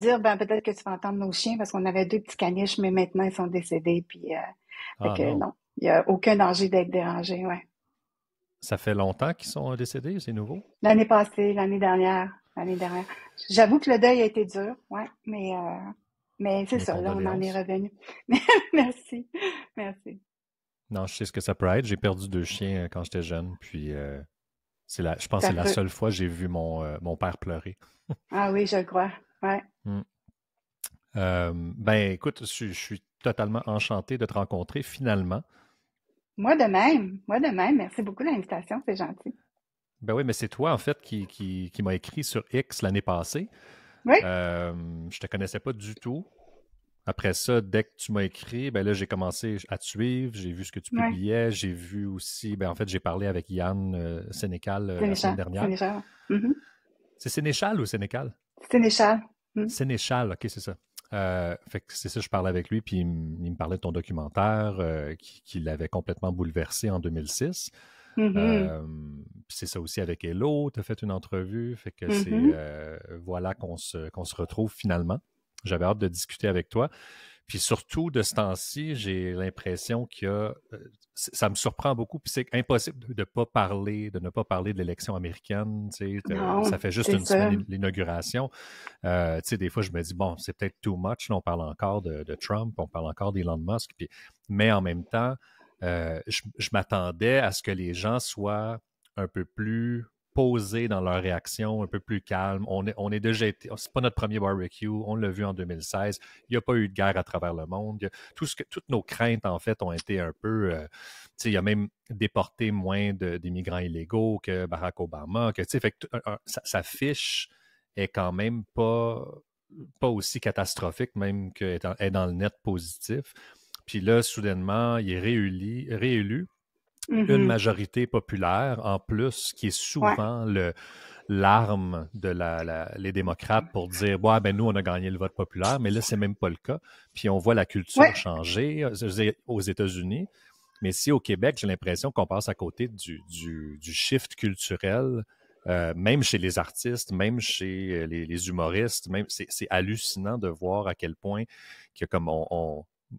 dire, ben peut-être que tu vas entendre nos chiens parce qu'on avait deux petits caniches, mais maintenant ils sont décédés. Puis, fait Ah que non. non, il n'y a aucun danger d'être dérangé. Ouais. Ça fait longtemps qu'ils sont décédés, c'est nouveau? L'année passée, l'année dernière. J'avoue que le deuil a été dur, ouais, mais c'est Mes ça, là, on en est condoléances. revenu. Merci, merci. Non, je sais ce que ça peut être. J'ai perdu deux chiens quand j'étais jeune, puis je pense que C'est c'est la affreux. seule fois que j'ai vu mon père pleurer. Ah oui, je le crois. Ouais. Hmm. Ben écoute, je suis totalement enchanté de te rencontrer finalement. Moi de même. Moi de même. Merci beaucoup de l'invitation, c'est gentil. Ben oui, mais c'est toi en fait qui m'a écrit sur X l'année passée. Oui, Euh, je te connaissais pas du tout. Après ça, dès que tu m'as écrit, ben là, j'ai commencé à te suivre, j'ai vu ce que tu oui. publiais, j'ai vu aussi, ben en fait, j'ai parlé avec Yann Sénécal la semaine Sénéchal, dernière. Sénéchal. Mhm. C'est Sénéchal ou Sénécal? Sénéchal. Mhm. Sénéchal, ok, c'est ça. Fait que c'est ça, je parlais avec lui, puis il me parlait de ton documentaire qui l'avait complètement bouleversé en 2006. Mhm. Puis c'est ça aussi avec Hello, tu as fait une entrevue, fait que c'est Mhm. voilà qu'on se retrouve finalement. J'avais hâte de discuter avec toi. Puis surtout, de ce temps-ci, j'ai l'impression qu'il y a. Ça me surprend beaucoup, puis c'est impossible de pas parler, de ne pas parler de l'élection américaine. Tu sais, ça Non, fait juste c'est une ça. semaine l'inauguration. Tu sais, des fois, je me dis, bon, c'est peut-être too much. Là, on parle encore de Trump, on parle encore d'Elon Musk, puis, mais en même temps, je m'attendais à ce que les gens soient un peu plus posés dans leur réaction, un peu plus calmes. On est déjà été, c'est pas notre premier barbecue, on l'a vu en 2016. Il n'y a pas eu de guerre à travers le monde. Toutes nos craintes, en fait, ont été un peu. Tu sais, il a même déporté moins d'immigrants illégaux que Barack Obama. Que, tu sais, fait que sa fiche est quand même pas aussi catastrophique, même qu'elle est dans le net positif. Puis là, soudainement, il est réélu une Mhm. majorité populaire, en plus, qui est Ouais, souvent l'arme de les démocrates pour dire, ouais, ben nous, on a gagné le vote populaire, mais là, c'est même pas le cas. Puis on voit la culture ouais. changer aux États-Unis. Mais ici, au Québec, j'ai l'impression qu'on passe à côté du shift culturel, même chez les artistes, même chez les humoristes. Même, c'est hallucinant de voir à quel point que comme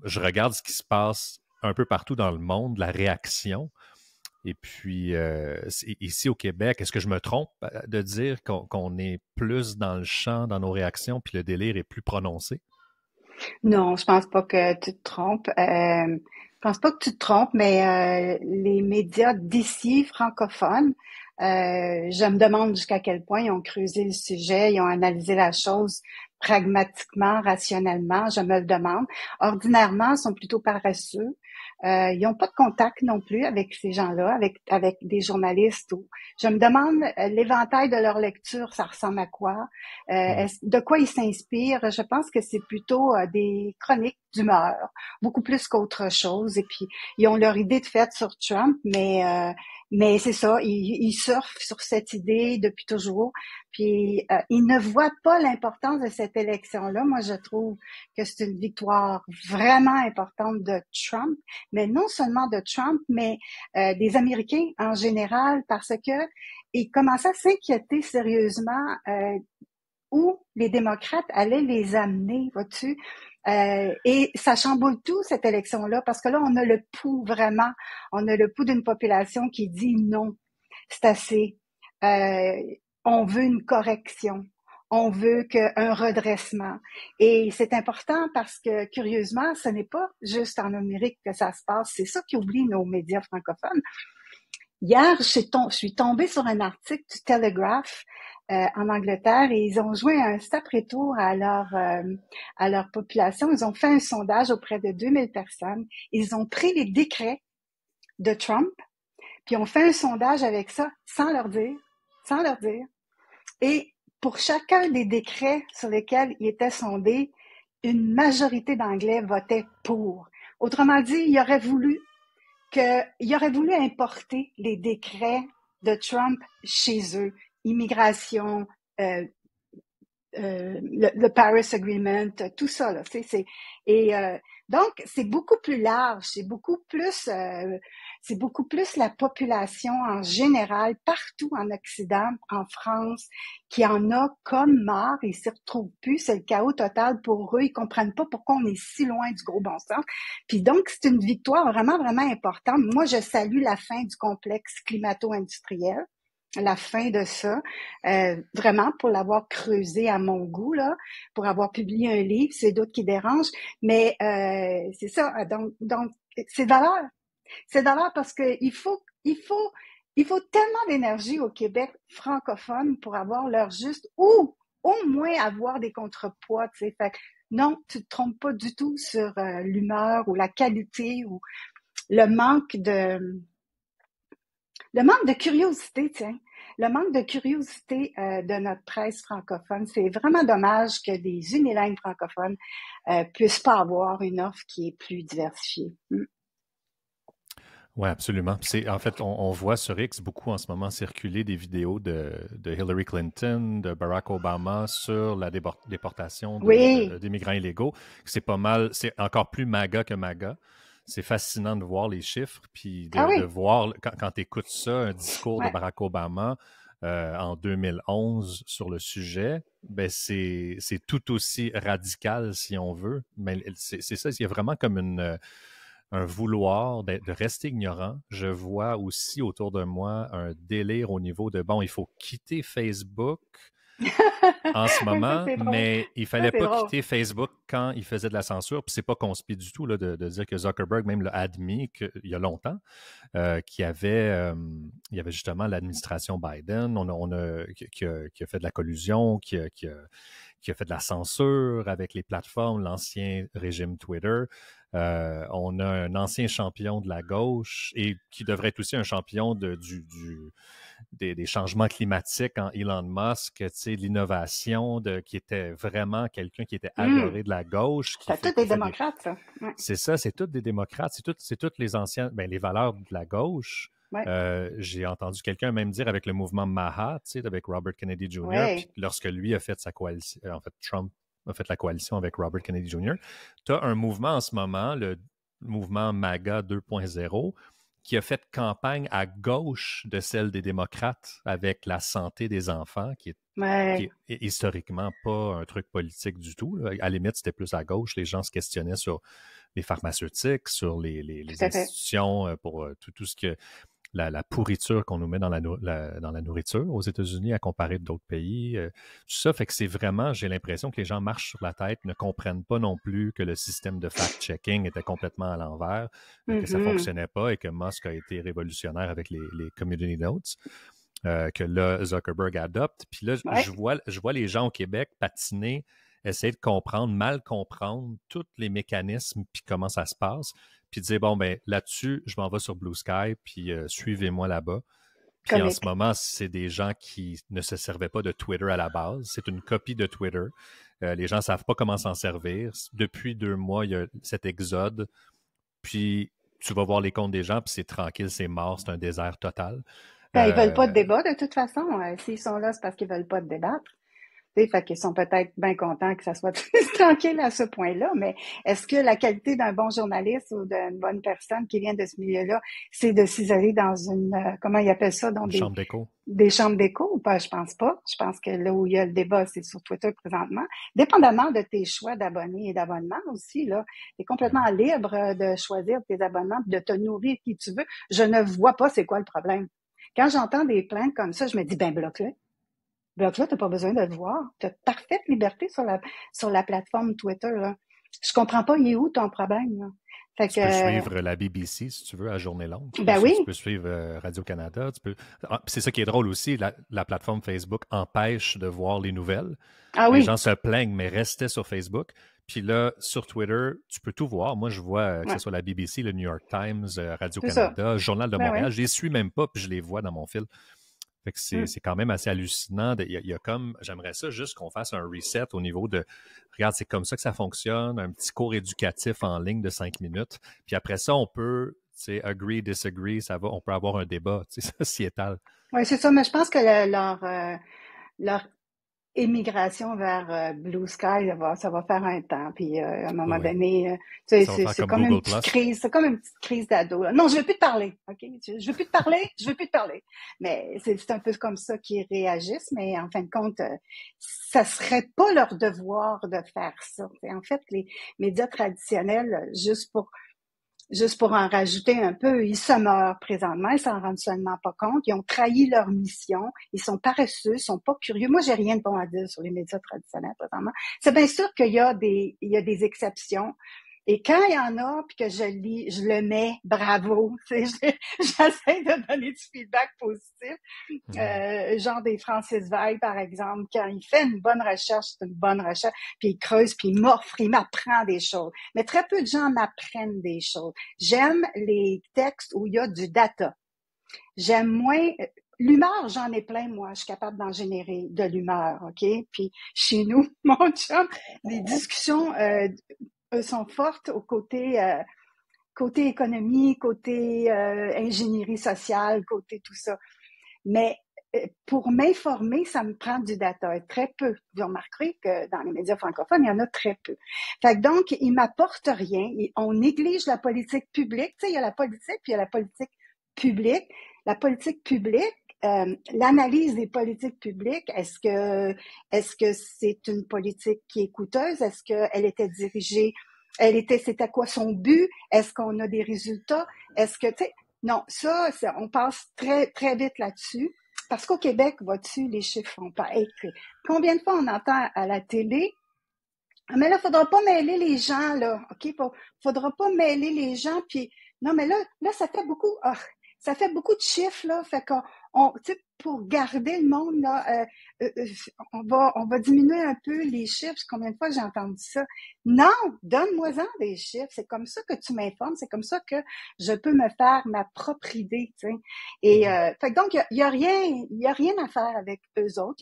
je regarde ce qui se passe un peu partout dans le monde, la réaction. Et puis, ici au Québec, est-ce que je me trompe de dire qu'on est plus dans le champ, dans nos réactions, puis le délire est plus prononcé? Non, je pense pas que tu te trompes. Je pense pas que tu te trompes, mais les médias d'ici, francophones, je me demande jusqu'à quel point ils ont creusé le sujet, ils ont analysé la chose pragmatiquement, rationnellement, je me le demande. Ordinairement, ils sont plutôt paresseux. Ils n'ont pas de contact non plus avec ces gens-là, avec des journalistes. Je me demande l'éventail de leur lecture, ça ressemble à quoi? Hmm. De quoi ils s'inspirent? Je pense que c'est plutôt des chroniques d'humeur, beaucoup plus qu'autre chose. Et puis, ils ont leur idée de fête sur Trump, mais c'est ça, ils surfent sur cette idée depuis toujours. Puis, ils ne voient pas l'importance de cette élection-là. Moi, je trouve que c'est une victoire vraiment importante de Trump, mais non seulement de Trump, mais des Américains en général, parce que ils commençaient à s'inquiéter sérieusement où les démocrates allaient les amener, vois-tu? Et ça chamboule tout, cette élection-là, parce que là, on a le pouls vraiment, on a le pouls d'une population qui dit non, c'est assez. Euh, on veut une correction. On veut un redressement. Et c'est important parce que, curieusement, ce n'est pas juste en Amérique que ça se passe. C'est ça qui oublie nos médias francophones. Hier, je suis tombée sur un article du Telegraph en Angleterre et ils ont joué un sacré tour à leur population. Ils ont fait un sondage auprès de 2000 personnes. Ils ont pris les décrets de Trump, puis ont fait un sondage avec ça sans leur dire. Et pour chacun des décrets sur lesquels il était sondé, une majorité d'Anglais votait pour. Autrement dit, il aurait voulu importer les décrets de Trump chez eux, immigration, euh, le Paris Agreement, tout ça. Là, et donc, c'est beaucoup plus large, c'est beaucoup plus C'est beaucoup plus la population en général, partout en Occident, en France, qui en a comme marre, ils s'y retrouvent plus, c'est le chaos total pour eux, ils comprennent pas pourquoi on est si loin du gros bon sens. Puis donc, c'est une victoire vraiment, vraiment importante. Moi, je salue la fin du complexe climato-industriel, la fin de ça, vraiment pour l'avoir creusé à mon goût, là, pour avoir publié un livre, c'est d'autres qui dérangent, mais c'est ça, donc c'est de valeur. C'est de valeur parce que il faut tellement d'énergie au Québec francophone pour avoir leur juste, ou au moins avoir des contrepoids, tu sais. Fait que non, tu te trompes pas du tout sur l'humeur ou la qualité ou le manque de le manque de curiosité, tiens. Le manque de curiosité de notre presse francophone. C'est vraiment dommage que des unilingues francophones puissent pas avoir une offre qui est plus diversifiée. Oui, absolument. En fait, on voit sur X beaucoup en ce moment circuler des vidéos de Hillary Clinton, de Barack Obama sur la déportation Oui. d'immigrants illégaux. C'est pas mal, c'est encore plus MAGA que MAGA. C'est fascinant de voir les chiffres, puis Ah de oui. voir, quand tu écoutes ça, un discours de Ouais. Barack Obama en 2011 sur le sujet, ben c'est tout aussi radical, si on veut. Mais c'est ça, il y a vraiment comme un vouloir de rester ignorant. Je vois aussi autour de moi un délire au niveau de, bon, il faut quitter Facebook en ce Oui, ça moment, c'est drôle. mais il Ça fallait c'est pas drôle. quitter Facebook quand il faisait de la censure. Puis c'est pas conspi du tout là, de dire que Zuckerberg même l'a admis il y a longtemps, il y avait justement l'administration Biden, qui a fait de la collusion, qui a fait de la censure avec les plateformes, l'ancien régime Twitter. On a un ancien champion de la gauche et qui devrait être aussi un champion des changements climatiques en Elon Musk, tu sais, l'innovation, qui était vraiment quelqu'un qui était adoré de la gauche, C'est tous qui des fait des... démocrates, ça. Ouais. C'est ça, c'est toutes des démocrates, c'est toutes les anciennes, ben, les valeurs de la gauche. Ouais. J'ai entendu quelqu'un même dire avec le mouvement MAHA, tu sais, avec Robert Kennedy Jr., puis Ouais. lorsque lui a fait sa coalition, en fait, Trump a fait la coalition avec Robert Kennedy Jr., tu as un mouvement en ce moment, le mouvement MAGA 2.0, qui a fait campagne à gauche de celle des démocrates avec la santé des enfants, qui Ouais. est historiquement pas un truc politique du tout. Là. À la limite, c'était plus à gauche. Les gens se questionnaient sur les pharmaceutiques, sur Tout les à fait. institutions, pour tout ce que la pourriture qu'on nous met dans dans la nourriture aux États-Unis à comparer d'autres pays. Tout ça fait que c'est vraiment, j'ai l'impression que les gens marchent sur la tête, ne comprennent pas non plus que le système de fact-checking était complètement à l'envers, que ça Mhm. fonctionnait pas et que Musk a été révolutionnaire avec les community notes. Que là, Zuckerberg adopte. Puis là, Ouais. je vois les gens au Québec patiner, essayer de comprendre, mal comprendre tous les mécanismes, puis comment ça se passe, puis dire, bon, ben là-dessus, je m'en vais sur Blue Sky, puis suivez-moi là-bas. Puis en ce Comique. moment, c'est des gens qui ne se servaient pas de Twitter à la base. C'est une copie de Twitter. Les gens ne savent pas comment s'en servir. Depuis 2 mois, il y a cet exode. Puis tu vas voir les comptes des gens, puis c'est tranquille, c'est mort, c'est un désert total. Ben, ils veulent pas de Euh, débat de toute façon. S'ils sont là, c'est parce qu'ils veulent pas de débattre. Tu sais, fait qu'ils sont peut-être bien contents que ça soit tranquille à ce point-là, mais est-ce que la qualité d'un bon journaliste ou d'une bonne personne qui vient de ce milieu-là, c'est de s'isoler dans une, comment ils appellent ça, dans une chambre d'écho. des chambres d'écho ou pas? Je pense pas. Je pense que là où il y a le débat, c'est sur Twitter présentement. Dépendamment de tes choix d'abonnés et d'abonnements aussi, là, tu es Ben complètement oui. libre de choisir tes abonnements, de te nourrir qui tu veux. Je ne vois pas c'est quoi le problème. Quand j'entends des plaintes comme ça, je me dis, ben, bloque-le. Bloque-le, t'as pas besoin de le voir. T'as parfaite liberté sur la plateforme Twitter, là. Je comprends pas, il est où ton problème, là? Fait Tu peux que, suivre la BBC si tu veux à journée longue. ben oui, Tu peux suivre Radio-Canada. C'est ça qui est drôle aussi. La plateforme Facebook empêche de voir les nouvelles. ah Les gens oui, se plaignent, mais restaient sur Facebook. Puis là, sur Twitter, tu peux tout voir. Moi, je vois que ce ouais, soit la BBC, le New York Times, c'est ça. Radio-Canada, Journal de Ben oui. Montréal. Je les suis même pas, puis je les vois dans mon fil. Fait que Mm. c'est quand même assez hallucinant. Il y a comme, j'aimerais ça juste qu'on fasse un reset au niveau de, regarde, c'est comme ça que ça fonctionne, un petit cours éducatif en ligne de 5 minutes. Puis après ça, on peut, tu sais, agree, disagree, ça va, on peut avoir un débat, tu sais, sociétal. Oui, c'est ça, mais je pense que leur émigration vers Blue Sky, ça va faire un temps. Puis à un moment Oui. donné, tu sais, Ça va faire c'est comme comme une Google petite Plus. crise, c'est comme une petite crise d'ado, là. Non, je veux plus te parler, ok? Je veux plus te parler, je veux plus te parler. Mais c'est un peu comme ça qu'ils réagissent, mais en fin de compte, ça serait pas leur devoir de faire ça. Et en fait, les médias traditionnels, juste pour en rajouter un peu, ils se meurent présentement, ils s'en rendent seulement pas compte, ils ont trahi leur mission, ils sont paresseux, ils sont pas curieux. Moi, j'ai rien de bon à dire sur les médias traditionnels présentement. C'est bien sûr qu'il y a des exceptions. Et quand il y en a, puis que je lis, je le mets, bravo. Tu sais, j'essaie de donner du feedback positif. Mhm. Genre des Francis Veil, par exemple, quand il fait une bonne recherche, c'est une bonne recherche, puis il creuse, puis il m'offre, il m'apprend des choses. Mais très peu de gens m'apprennent des choses. J'aime les textes où il y a du data. J'aime moins l'humeur, j'en ai plein, moi. Je suis capable d'en générer de l'humeur, OK? Puis chez nous, mon chum, les discussions sont fortes au côté économie, côté ingénierie sociale, côté tout ça. Mais pour m'informer, ça me prend du data, et très peu. Vous remarquerez que dans les médias francophones, il y en a très peu. Fait que donc, ils m'apportent rien. On néglige la politique publique. Tu sais, il y a la politique, puis il y a la politique publique. La politique publique, l'analyse des politiques publiques, est-ce que c'est une politique qui est coûteuse? Est-ce qu'elle était dirigée? C'était quoi son but? Est-ce qu'on a des résultats? Est-ce que, tu sais, non, on passe très, très vite là-dessus. Parce qu'au Québec, vois-tu, les chiffres font pas écrire. Combien de fois on entend à la télé, ah, mais là, faudra pas mêler les gens, là, OK? Faudra pas mêler les gens, puis non, mais là, ça fait beaucoup de chiffres, là, fait tu sais, pour garder le monde, là, on va diminuer un peu les chiffres. Combien de fois j'ai entendu ça? Non, donne-moi-en des chiffres. C'est comme ça que tu m'informes, c'est comme ça que je peux me faire ma propre idée, tu sais. Et, Mhm. fait que donc, il y a rien à faire avec eux autres.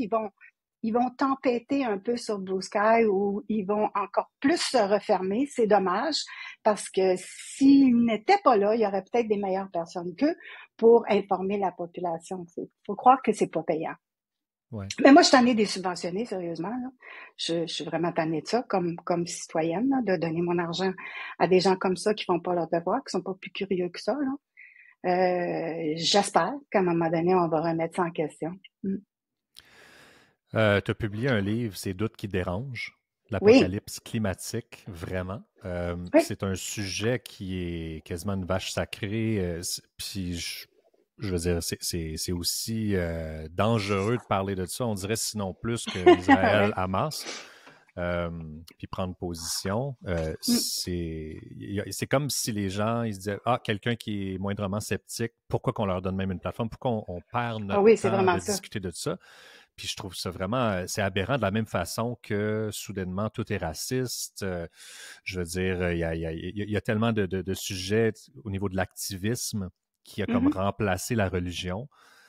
Ils vont tempêter un peu sur Blue Sky ou ils vont encore plus se refermer. C'est dommage parce que s'ils n'étaient pas là, il y aurait peut-être des meilleures personnes qu'eux pour informer la population. Il faut croire que c'est pas payant. Ouais. Mais moi, je suis tannée des subventionnés, sérieusement. Là. Je suis vraiment tannée de ça comme citoyenne, là, de donner mon argent à des gens comme ça qui font pas leur devoir, qui sont pas plus curieux que ça. Là. J'espère qu'à un moment donné, on va remettre ça en question. Mm. Tu as publié un livre, C'est doutes qui dérangent, Oui, l'apocalypse climatique, vraiment. oui. C'est un sujet qui est quasiment une vache sacrée. Puis, je veux dire, c'est aussi dangereux de parler de ça, on dirait sinon plus que Ouais. Israël-Hamas. Puis prendre position. Mm. C'est comme si les gens ils se disaient ah, quelqu'un qui est moindrement sceptique, pourquoi qu'on leur donne même une plateforme, pourquoi on perd Ah notre oui, c'est temps vraiment de ça. discuter de ça. Puis je trouve ça vraiment, c'est aberrant de la même façon que soudainement tout est raciste. Je veux dire, il y a tellement de sujets au niveau de l'activisme qui a comme Mhm. remplacé la religion.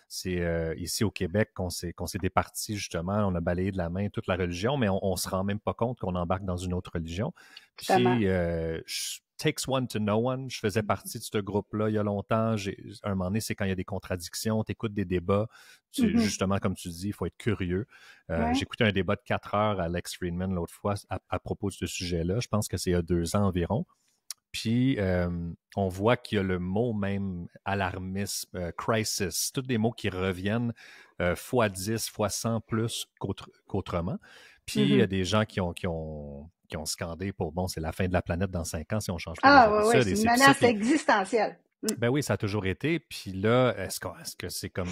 C'est ici au Québec qu'on s'est départi justement, on a balayé de la main toute la religion, mais on se rend même pas compte qu'on embarque dans une autre religion. Totalement. Puis Takes one to know one, je faisais partie de ce groupe-là il y a longtemps. Un moment donné, c'est quand il y a des contradictions, tu écoutes des débats, Mhm. justement, comme tu dis, il faut être curieux. Ouais. J'écoutais un débat de 4 heures à Alex Friedman l'autre fois à propos de ce sujet-là. Je pense que c'est il y a 2 ans environ. Puis, on voit qu'il y a le mot même alarmisme, crisis, tous des mots qui reviennent fois 10, fois 100 plus qu'autrement. Puis, il y a Mhm. des gens qui ont scandé pour, bon, c'est la fin de la planète dans 5 ans si on ne change pas nos Ah ouais, ouais, habitudes c'est et une c'est ça. menace Puis, existentielle. Mm. ben oui, ça a toujours été. Puis là, est-ce que c'est comme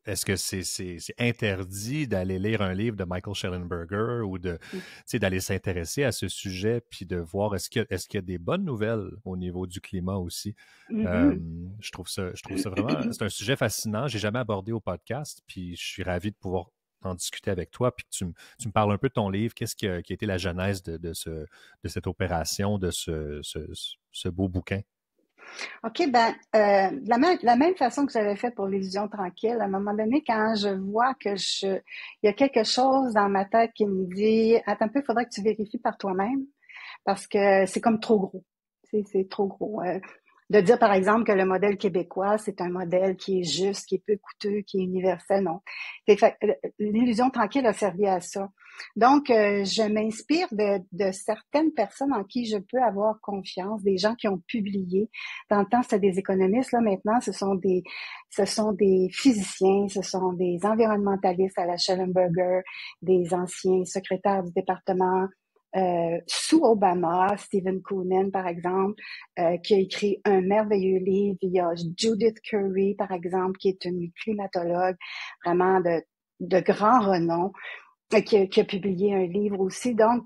est-ce que c'est interdit d'aller lire un livre de Michael Schellenberger ou d'aller s'intéresser à ce sujet puis de voir est-ce qu'il y a des bonnes nouvelles au niveau du climat aussi? Euh, Mhm. je trouve ça vraiment, c'est un sujet fascinant. J'ai jamais abordé au podcast, puis je suis ravi de pouvoir en discuter avec toi, puis que tu me parles un peu de ton livre. Qu'est-ce qui a été la genèse de cette opération, de ce beau bouquin? OK, ben, de la même façon que j'avais fait pour l'illusion tranquille, à un moment donné, quand je vois il y a quelque chose dans ma tête qui me dit, attends un peu, il faudrait que tu vérifies par toi-même, parce que c'est comme trop gros. C'est trop gros. de dire, par exemple, que le modèle québécois, c'est un modèle qui est juste, qui est peu coûteux, qui est universel, non. L'illusion tranquille a servi à ça. Donc, je m'inspire de certaines personnes en qui je peux avoir confiance, des gens qui ont publié. Dans le temps, c'était des économistes, là, maintenant, ce sont des physiciens, ce sont des environnementalistes à la Schellenberger, des anciens secrétaires du département sous Obama, Stephen Koonin, par exemple, qui a écrit un merveilleux livre. Il y a Judith Curry, par exemple, qui est une climatologue vraiment de grand renom, qui a publié un livre aussi. Donc,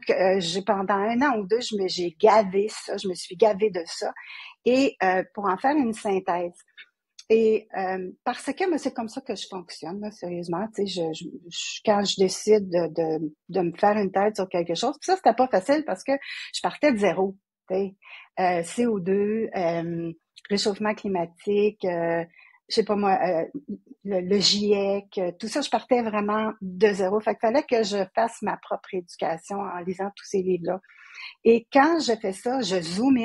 pendant 1 an ou 2, j'ai gavé ça, je me suis gavée de ça. Et pour en faire une synthèse. Et parce que moi, c'est comme ça que je fonctionne, là, sérieusement. Tu sais, quand je décide de me faire une tête sur quelque chose, puis ça, c'était pas facile parce que je partais de zéro. Tu sais, CO2, réchauffement climatique, je sais pas moi, le GIEC, tout ça, je partais vraiment de zéro. Fait qu'il fallait que je fasse ma propre éducation en lisant tous ces livres-là. Et quand je fais ça, je zoom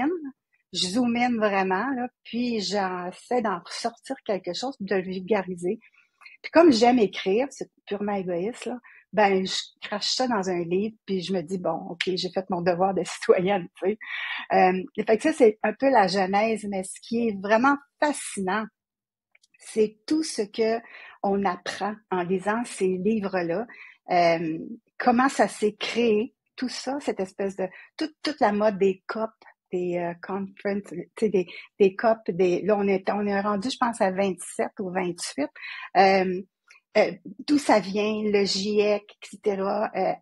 in vraiment, là, puis j'essaie d'en sortir quelque chose, de le vulgariser. Puis comme j'aime écrire, c'est purement égoïste, là, ben je crache ça dans un livre, puis je me dis, bon, OK, j'ai fait mon devoir de citoyenne, tu sais. Fait que ça, c'est un peu la genèse, mais ce qui est vraiment fascinant, c'est tout ce que on apprend en lisant ces livres-là, comment ça s'est créé, tout ça, cette espèce de toute la mode des COP, des conferences, tu sais, des COP, là on est rendu, je pense, à 27 ou 28. Euh, D'où ça vient, le GIEC, etc.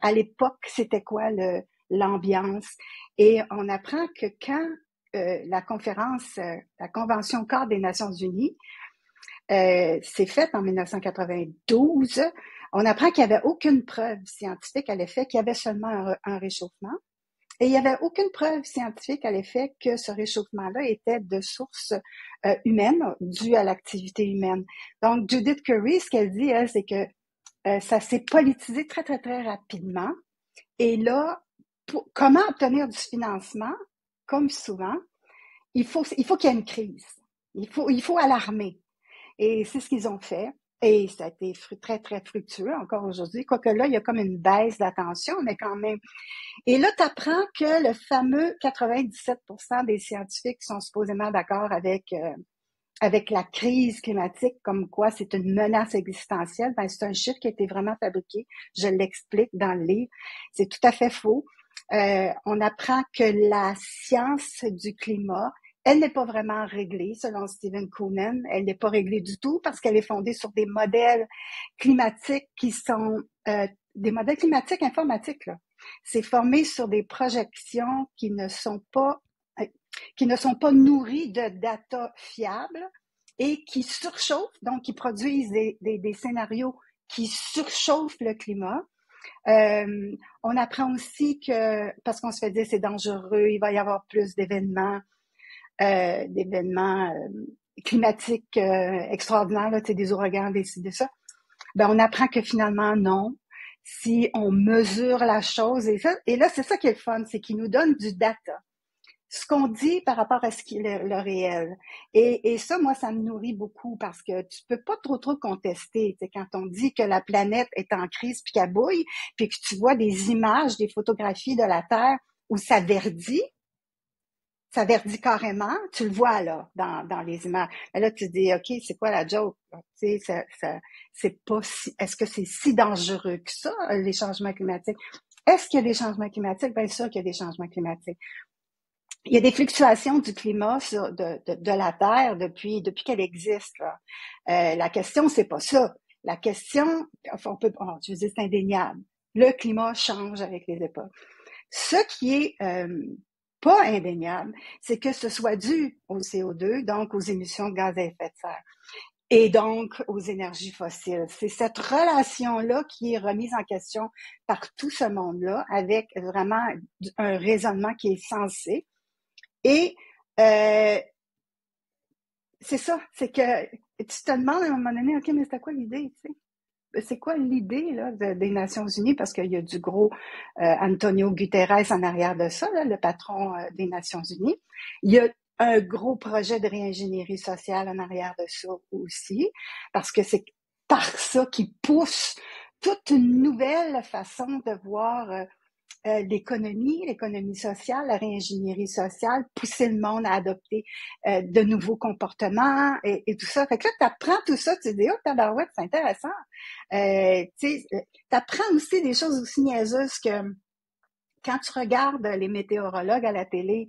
À l'époque, c'était quoi l'ambiance? Et on apprend que quand la Convention cadre des Nations Unies c'est fait en 1992. On apprend qu'il n'y avait aucune preuve scientifique à l'effet qu'il y avait seulement un réchauffement. Et il n'y avait aucune preuve scientifique à l'effet que ce réchauffement-là était de source humaine, due à l'activité humaine. Donc, Judith Curry, ce qu'elle dit, elle, c'est que ça s'est politisé très, très, très rapidement. Et là, comment obtenir du financement? Comme souvent, il faut qu'il y ait une crise. Il faut alarmer. Et c'est ce qu'ils ont fait. Et ça a été très, très fructueux encore aujourd'hui. Quoique là, il y a comme une baisse d'attention, mais quand même. Et là, tu apprends que le fameux 97% des scientifiques sont supposément d'accord avec la crise climatique, comme quoi c'est une menace existentielle. Ben, c'est un chiffre qui a été vraiment fabriqué. Je l'explique dans le livre. C'est tout à fait faux. On apprend que la science du climat, elle n'est pas vraiment réglée, selon Stephen Koonin. Elle n'est pas réglée du tout parce qu'elle est fondée sur des modèles climatiques qui sont des modèles climatiques informatiques, là. C'est formé sur des projections qui ne sont pas nourries de data fiables et qui surchauffent, donc qui produisent des scénarios qui surchauffent le climat. On apprend aussi que, parce qu'on se fait dire c'est dangereux, il va y avoir plus d'événements climatiques extraordinaires, là, des ouragans, de ça. Ben, on apprend que finalement, non. Si on mesure la chose, et là, c'est ça qui est le fun, c'est qu'il nous donne du data. Ce qu'on dit par rapport à ce qui est le réel. Et ça, moi, ça me nourrit beaucoup parce que tu peux pas trop contester. Tu sais, quand on dit que la planète est en crise puis qu'elle bouille, puis que tu vois des images, des photographies de la Terre où ça verdit carrément, tu le vois là dans les images. Et là, tu te dis, OK, c'est quoi la joke? Tu sais, c'est pas est-ce que c'est si dangereux que ça, les changements climatiques? Est-ce qu'il y a des changements climatiques? Bien sûr qu'il y a des changements climatiques. Il y a des fluctuations du climat de la Terre depuis qu'elle existe, là. La question, c'est pas ça. La question, je veux dire, c'est indéniable. Le climat change avec les époques. Ce qui est pas indéniable, c'est que ce soit dû au CO2, donc aux émissions de gaz à effet de serre, et donc aux énergies fossiles. C'est cette relation-là qui est remise en question par tout ce monde-là, avec vraiment un raisonnement qui est sensé. Et c'est ça, c'est que tu te demandes à un moment donné, OK, mais c'était quoi l'idée, tu sais? C'est quoi l'idée là des Nations Unies? Parce qu'il y a du gros Antonio Guterres en arrière de ça, là, le patron des Nations Unies. Il y a un gros projet de réingénierie sociale en arrière de ça aussi, parce que c'est par ça qui pousse toute une nouvelle façon de voir l'économie sociale, la réingénierie sociale, pousser le monde à adopter de nouveaux comportements et tout ça. Fait que là, tu apprends tout ça, tu te dis, oh, tabarouette, c'est intéressant. Tu apprends aussi des choses aussi niaiseuses que quand tu regardes les météorologues à la télé,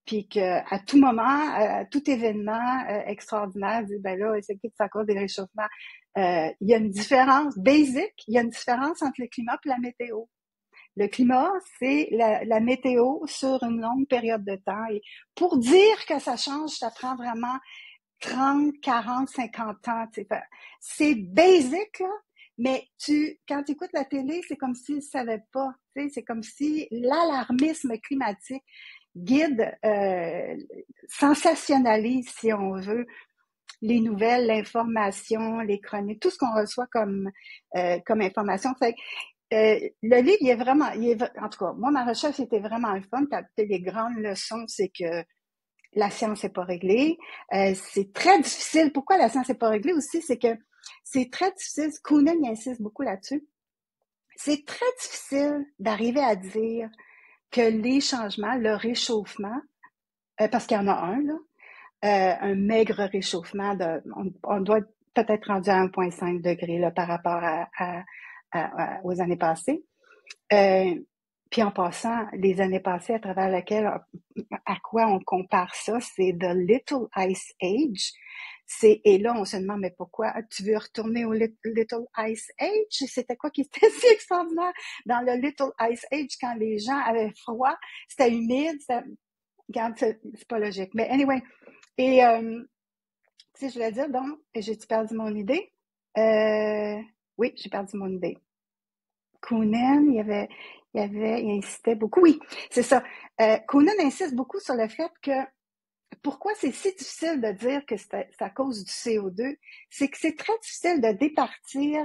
puis qu'à tout moment, à tout événement extraordinaire, dis, ben là, c'est à cause des réchauffements. Il y a une différence basique, il y a une différence entre le climat et la météo. Le climat, c'est la météo sur une longue période de temps. Et pour dire que ça change, ça prend vraiment 30, 40, 50 ans. C'est basic, là, mais quand tu écoutes la télé, c'est comme s'ils ne savaient pas. C'est comme si l'alarmisme climatique guide, sensationnalise, si on veut, les nouvelles, l'information, les chroniques, tout ce qu'on reçoit comme information. Fait le livre, en tout cas, moi, ma recherche était vraiment le fun. Les grandes leçons, c'est que la science n'est pas réglée. C'est très difficile. Pourquoi la science n'est pas réglée aussi? C'est que c'est très difficile. Kuhnen insiste beaucoup là-dessus. C'est très difficile d'arriver à dire que les changements, le réchauffement, parce qu'il y en a un, là, un maigre réchauffement, on doit peut-être rendu à 1,5 degré là, par rapport aux années passées. Puis en passant, les années passées à travers lesquelles, à quoi on compare ça, c'est The Little Ice Age. Et là, on se demande, mais pourquoi tu veux retourner au Little Ice Age? C'était quoi qui était si extraordinaire dans le Little Ice Age quand les gens avaient froid, c'était humide, regarde, c'est pas logique. Mais anyway, et tu sais, je voulais dire, donc, j'ai-tu perdu mon idée? Oui, j'ai perdu mon idée. Kuhnen, il insistait beaucoup. Oui, c'est ça. Kuhnen insiste beaucoup sur le fait que pourquoi c'est si difficile de dire que c'est à cause du CO2, c'est que c'est très difficile de départir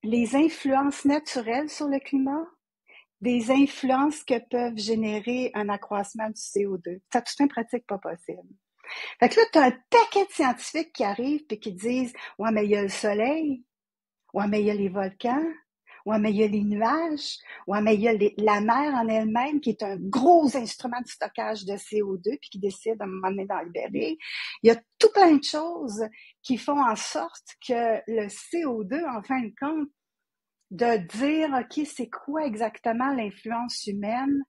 les influences naturelles sur le climat des influences que peuvent générer un accroissement du CO2. Ça, tout une pratique pas possible. Fait que là, tu as un paquet de scientifiques qui arrivent et qui disent « Ouais, mais il y a le soleil. Ouais, mais il y a les volcans. Ouais, mais il y a les nuages. Ouais, mais il y a la mer en elle-même qui est un gros instrument de stockage de CO2 puis qui décide à un moment donné d'en libérer. Il y a tout plein de choses qui font en sorte que le CO2, en fin de compte, de dire, OK, c'est quoi exactement l'influence humaine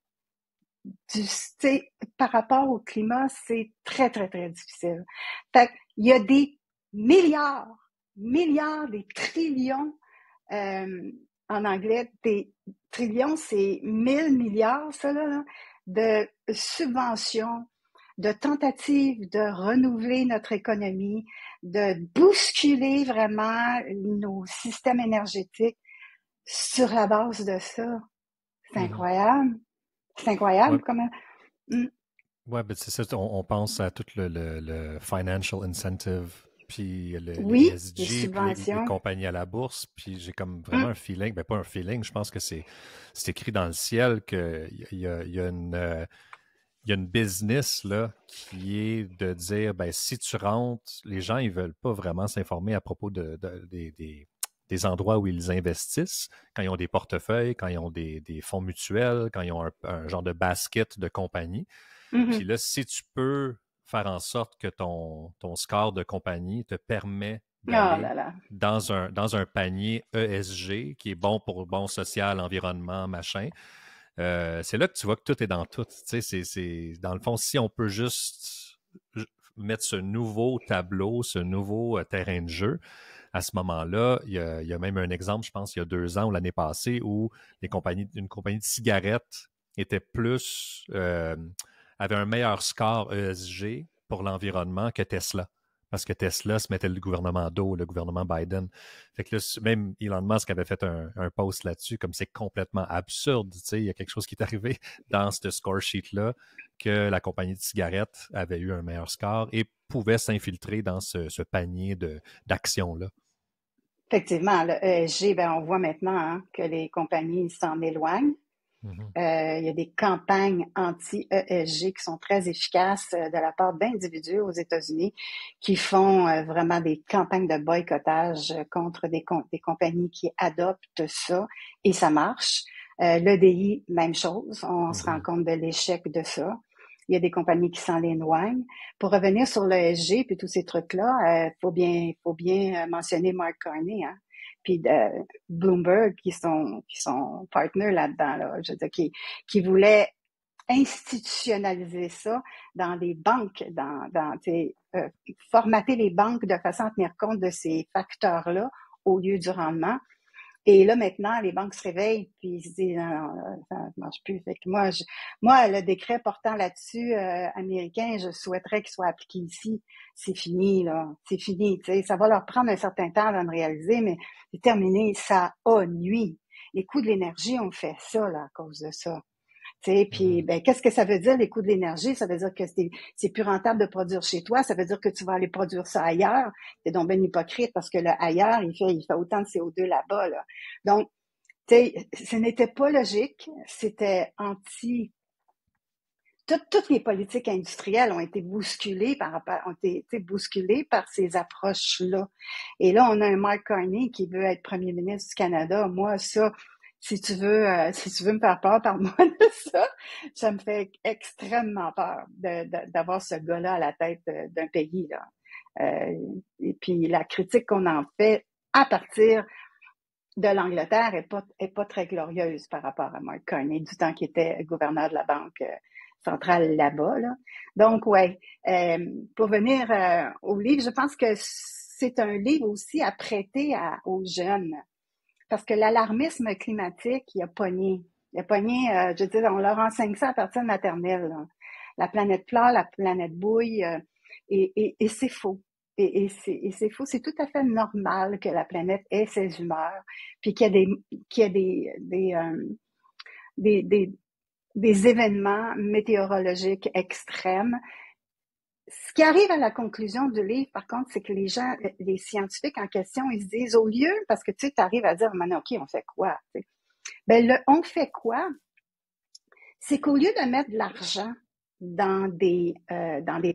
par rapport au climat, c'est très, très, très difficile. Fait qu'il y a des milliards, des trillions, en anglais, des trillions, c'est 1000 milliards, ça, là, de subventions, de tentatives de renouveler notre économie, de bousculer vraiment nos systèmes énergétiques sur la base de ça. C'est incroyable. C'est incroyable Ouais. comment. Ouais, ben c'est ça, on pense à tout le financial incentive, puis les Oui, les ESG, puis les subventions. compagnies à la bourse, puis j'ai comme vraiment un feeling, ben pas un feeling, je pense que c'est écrit dans le ciel qu'il y a une business là qui est de dire, ben si tu rentres, les gens ils veulent pas vraiment s'informer à propos des endroits où ils investissent, quand ils ont des portefeuilles, quand ils ont des fonds mutuels, quand ils ont un genre de basket de compagnie. Puis là, si tu peux faire en sorte que ton score de compagnie te permet Oh d'aller là là. dans un panier ESG qui est bon pour bon social, environnement, machin, c'est là que tu vois que tout est dans tout. Tu sais, dans le fond, si on peut juste mettre ce nouveau tableau, ce nouveau terrain de jeu, à ce moment-là, il y a même un exemple, je pense, il y a 2 ans ou l'année passée, où une compagnie de cigarettes était avait un meilleur score ESG pour l'environnement que Tesla. Parce que Tesla se mettait le gouvernement dos, le gouvernement Biden. Fait que là, même Elon Musk avait fait un post là-dessus, comme c'est complètement absurde. Tu sais, il y a quelque chose qui est arrivé dans ce score sheet-là, que la compagnie de cigarettes avait eu un meilleur score et pouvait s'infiltrer dans ce panier d'actions-là. Effectivement, le ESG, ben, on voit maintenant que les compagnies s'en éloignent. Mhm. Il y a des campagnes anti-ESG qui sont très efficaces de la part d'individus aux États-Unis qui font vraiment des campagnes de boycottage contre des compagnies qui adoptent ça et ça marche. L'EDI, même chose. On se rend Mhm. compte de l'échec de ça. Il y a des compagnies qui s'en éloignent. Pour revenir sur l'ESG puis tous ces trucs-là, faut bien mentionner Mark Carney, hein, puis Bloomberg qui sont partenaires là-dedans, là, je veux dire, qui voulaient institutionnaliser ça dans les banques, formater les banques de façon à tenir compte de ces facteurs-là au lieu du rendement. Et là, maintenant, les banques se réveillent, puis ils se disent, non, ça ne marche plus. Fait que moi, le décret portant là-dessus, américain, je souhaiterais qu'il soit appliqué ici. C'est fini, là. C'est fini, tu sais. Ça va leur prendre un certain temps avant de réaliser, mais c'est terminé. Ça a nui. Les coûts de l'énergie ont fait ça, là, à cause de ça. Puis, Mhm. ben, qu'est-ce que ça veut dire, les coûts de l'énergie? Ça veut dire que c'est plus rentable de produire chez toi. Ça veut dire que tu vas aller produire ça ailleurs. C'est donc bien hypocrite parce que le ailleurs, il fait autant de CO2 là-bas, là. Donc, tu sais, ce n'était pas logique. C'était anti. Toutes les politiques industrielles ont été bousculées ont été bousculées par ces approches-là. Et là, on a un Mark Carney qui veut être premier ministre du Canada. Moi, ça, si tu veux me faire peur, parle-moi de ça. Ça me fait extrêmement peur d'avoir ce gars-là à la tête d'un pays, là. Et puis, la critique qu'on en fait à partir de l'Angleterre est pas très glorieuse par rapport à Mark Carney, du temps qu'il était gouverneur de la Banque centrale là-bas, là. Donc, ouais, pour venir au livre, je pense que c'est un livre aussi à prêter aux jeunes, parce que l'alarmisme climatique, il a pogné. Il a pogné, je veux dire, on leur enseigne ça à partir de maternelle, là. La planète pleure, la planète bouille, et c'est faux. Et c'est faux. C'est tout à fait normal que la planète ait ses humeurs, puis qu'il y a des, des, des événements météorologiques extrêmes. Ce qui arrive à la conclusion du livre, par contre, c'est que les scientifiques en question, ils se disent, au lieu, parce que tu sais, arrives à dire, OK, on fait quoi? T'sais? Ben, on fait quoi? C'est qu'au lieu de mettre de l'argent dans des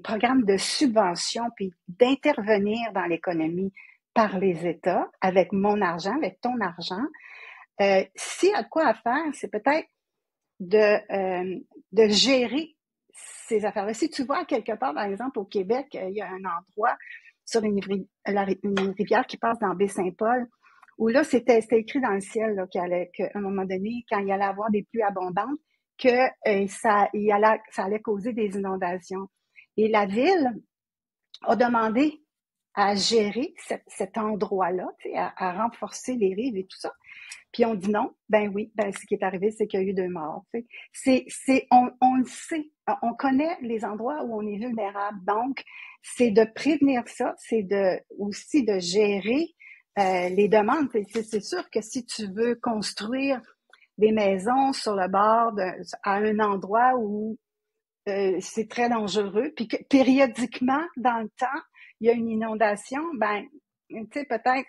programmes de subvention, puis d'intervenir dans l'économie par les États, avec mon argent, avec ton argent, s'il y a de quoi à faire, c'est peut-être de gérer ces affaires-là. Si tu vois quelque part, par exemple, au Québec, il y a un endroit sur une rivière qui passe dans Baie-Saint-Paul, où là, c'était écrit dans le ciel là, qu'à un moment donné, quand il y allait avoir des pluies abondantes, que ça allait causer des inondations. Et la ville a demandé à gérer cet endroit-là, à renforcer les rives et tout ça. Puis on dit non, ben oui, ben ce qui est arrivé, c'est qu'il y a eu 2 morts. On le sait, on connaît les endroits où on est vulnérable. Donc, c'est de prévenir ça, c'est aussi de gérer les demandes. C'est sûr que si tu veux construire des maisons sur le bord à un endroit où c'est très dangereux, puis que périodiquement, dans le temps, il y a une inondation, ben, tu sais, peut-être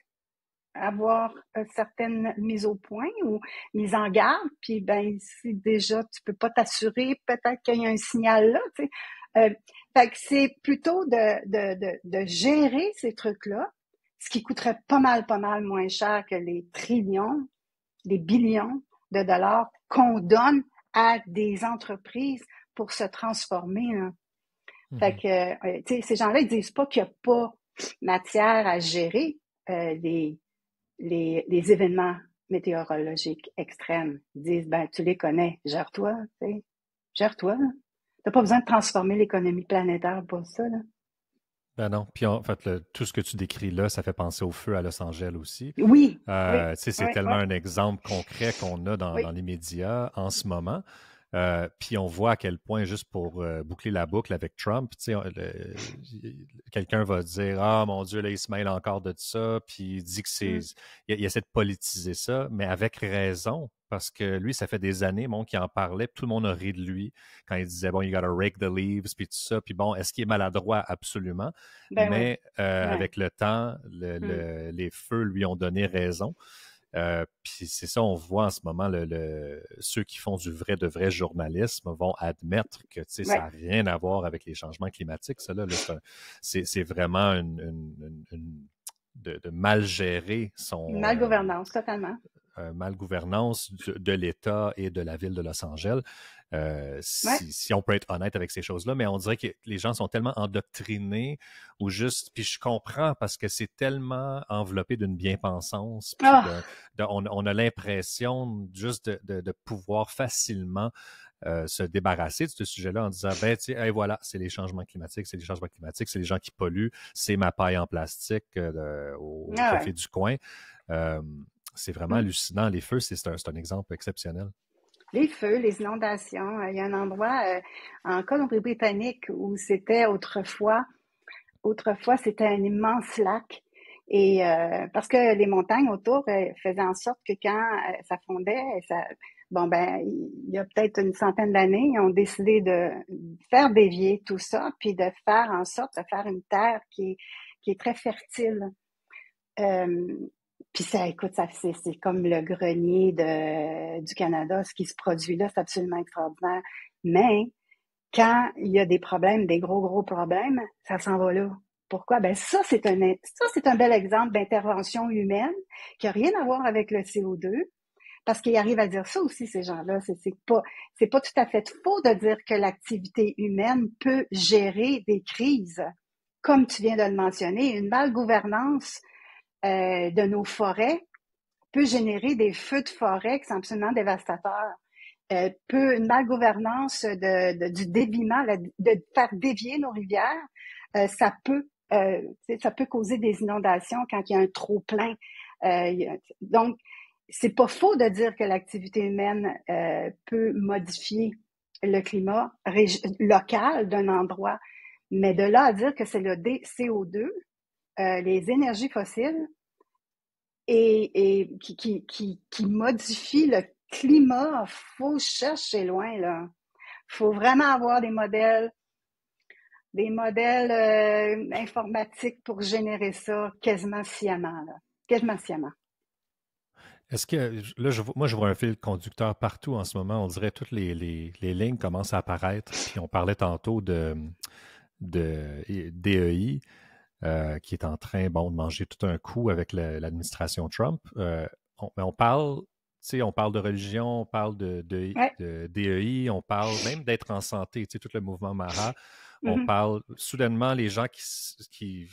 avoir certaines mises au point ou mises en garde, puis ben si déjà tu peux pas t'assurer, peut-être qu'il y a un signal là, tu sais. Fait que c'est plutôt de gérer ces trucs-là, ce qui coûterait pas mal moins cher que les trillions, les billions de dollars qu'on donne à des entreprises pour se transformer, là. Fait Mhm. que, tu sais, ces gens-là, ils disent pas qu'il n'y a pas matière à gérer les événements météorologiques extrêmes. Ils disent, ben, tu les connais, gère-toi, tu sais, gère-toi. T'as pas besoin de transformer l'économie planétaire pour ça, là. Ben non. Puis en fait, tout ce que tu décris là, ça fait penser au feu à Los Angeles aussi. Oui, oui, Tu sais, c'est oui, tellement oui, un exemple concret qu'on a dans oui. les médias en ce moment. Puis on voit à quel point, juste pour boucler la boucle avec Trump, tu sais, quelqu'un va dire ah mon Dieu, là, il se mêle encore de ça, puis il dit que Mm. il essaie de politiser ça, mais avec raison, parce que lui, ça fait des années, bon, qu'il en parlait, puis tout le monde a ri de lui quand il disait bon, you gotta rake the leaves, puis tout ça, puis bon, est-ce qu'il est maladroit? Absolument, Ben oui, mais ouais. avec le temps, Mm. les feux lui ont donné raison. Puis c'est ça, on voit en ce moment, ceux qui font de vrai journalisme vont admettre que ça Ouais. n'a rien à voir avec les changements climatiques. Ça, là, c'est vraiment de mal gérer Une son malgouvernance, totalement. malgouvernance de l'État et de la ville de Los Angeles, Ouais. si on peut être honnête avec ces choses-là, mais on dirait que les gens sont tellement endoctrinés ou juste, puis je comprends parce que c'est tellement enveloppé d'une bien-pensance, puis Ah, on a l'impression juste de pouvoir facilement se débarrasser de ce sujet-là en disant, ben, tu sais, hey, voilà, c'est les changements climatiques, c'est les changements climatiques, c'est les gens qui polluent, c'est ma paille en plastique au ah café ouais. du coin. Euh, c'est vraiment Mm. hallucinant. Les feux, c'est un exemple exceptionnel. Les feux, les inondations. Il y a un endroit en Colombie-Britannique où c'était autrefois, c'était un immense lac. Et parce que les montagnes autour faisaient en sorte que quand ça fondait, bon ben, il y a peut-être une centaine d'années, ils ont décidé de faire dévier tout ça, puis de faire en sorte de faire une terre qui est très fertile. Euh, Puis ça, écoute, c'est comme le grenier du Canada, ce qui se produit là, c'est absolument extraordinaire. Mais quand il y a des problèmes, des gros problèmes, ça s'en va là. Pourquoi? Ben ça, c'est un bel exemple d'intervention humaine qui a rien à voir avec le CO2, parce qu'ils arrivent à dire ça aussi, ces gens-là. C'est pas tout à fait faux de dire que l'activité humaine peut gérer des crises. Comme tu viens de le mentionner, une malgouvernance de nos forêts peut générer des feux de forêt qui sont absolument dévastateurs. Une malgouvernance du déviement, de faire dévier nos rivières, ça peut causer des inondations quand il y a un trop plein. Donc, c'est pas faux de dire que l'activité humaine peut modifier le climat local d'un endroit, mais de là à dire que c'est le CO2, les énergies fossiles, et qui modifie le climat. Faut chercher loin, là. Faut vraiment avoir des modèles informatiques pour générer ça quasiment sciemment, là. Quasiment sciemment. Est-ce que, là, moi, je vois un fil conducteur partout en ce moment. On dirait que toutes les lignes commencent à apparaître. Puis on parlait tantôt de DEI, qui est en train, bon, de manger tout un coup avec l'administration Trump. Mais on parle, tu sais, on parle de religion, on parle Ouais. de DEI, on parle même d'être en santé, tu sais, tout le mouvement Mara. On Mm-hmm. parle, soudainement, les gens qui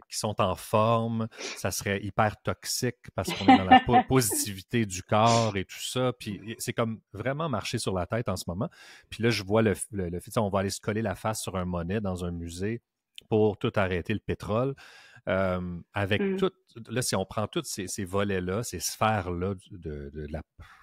sont en forme, ça serait hyper toxique parce qu'on est dans la positivité du corps et tout ça. Puis c'est comme vraiment marcher sur la tête en ce moment. Puis là, je vois le fait, on va aller se coller la face sur un monnaie dans un musée pour tout arrêter le pétrole. Avec Mm. tout, là, si on prend tous ces volets-là, ces sphères-là de la,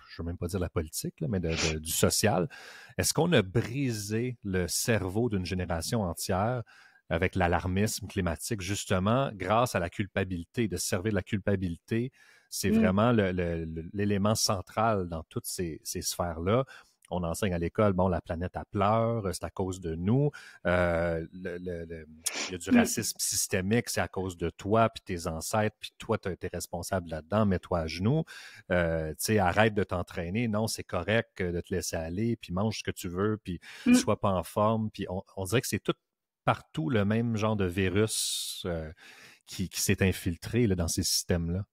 je ne veux même pas dire la politique, là, mais du social, est-ce qu'on a brisé le cerveau d'une génération entière avec l'alarmisme climatique, justement, grâce à la culpabilité, de se servir de la culpabilité? C'est Mm. vraiment l'élément central dans toutes ces sphères-là. On enseigne à l'école, bon, la planète a pleure, c'est à cause de nous. Il y a du Mm. racisme systémique, c'est à cause de toi, puis tes ancêtres, puis toi, tu es responsable là-dedans, mets-toi à genoux. Tu sais, arrête de t'entraîner, non, c'est correct de te laisser aller, puis mange ce que tu veux, puis Mm. sois pas en forme. Puis on dirait que c'est tout partout le même genre de virus qui s'est infiltré là, dans ces systèmes-là.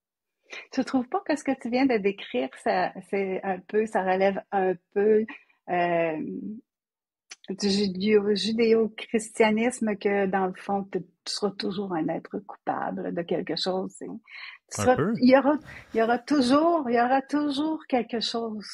Tu trouves pas que ce que tu viens de décrire, ça relève un peu euh, du judéo-christianisme, que dans le fond, tu seras toujours un être coupable de quelque chose. Un peu. Il y aura toujours quelque chose